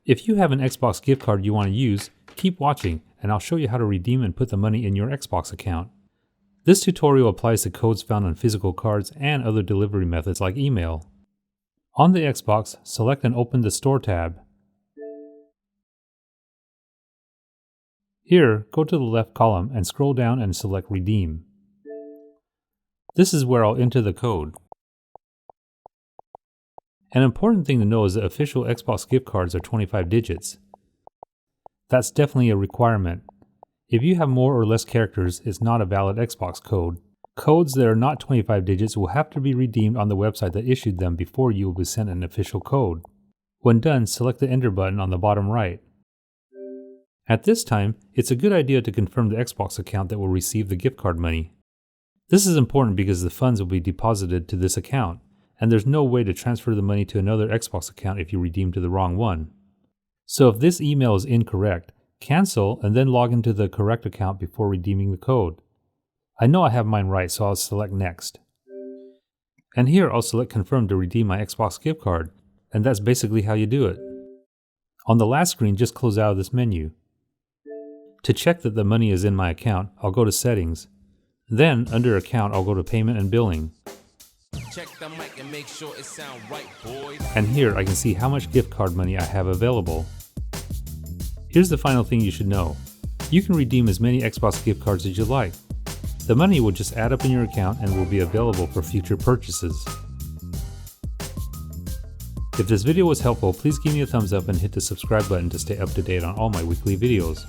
If you have an Xbox gift card you want to use, keep watching and I'll show you how to redeem and put the money in your Xbox account. This tutorial applies to codes found on physical cards and other delivery methods like email. On the Xbox, select and open the Store tab. Here, go to the left column and scroll down and select Redeem. This is where I'll enter the code. An important thing to know is that official Xbox gift cards are 25 digits. That's definitely a requirement. If you have more or less characters, it's not a valid Xbox code. Codes that are not 25 digits will have to be redeemed on the website that issued them before you will be sent an official code. When done, select the Enter button on the bottom right. At this time, it's a good idea to confirm the Xbox account that will receive the gift card money. This is important because the funds will be deposited to this account, and there's no way to transfer the money to another Xbox account if you redeem to the wrong one. So if this email is incorrect, cancel and then log into the correct account before redeeming the code. I know I have mine right, so I'll select Next. And here I'll select Confirm to redeem my Xbox gift card, and that's basically how you do it. On the last screen, just close out of this menu. To check that the money is in my account, I'll go to Settings. Then, under Account, I'll go to Payment and Billing. Check the mic and make sure it sound right, boys. And here I can see how much gift card money I have available. Here's the final thing you should know. You can redeem as many Xbox gift cards as you like. The money will just add up in your account and will be available for future purchases. If this video was helpful, please give me a thumbs up and hit the subscribe button to stay up to date on all my weekly videos.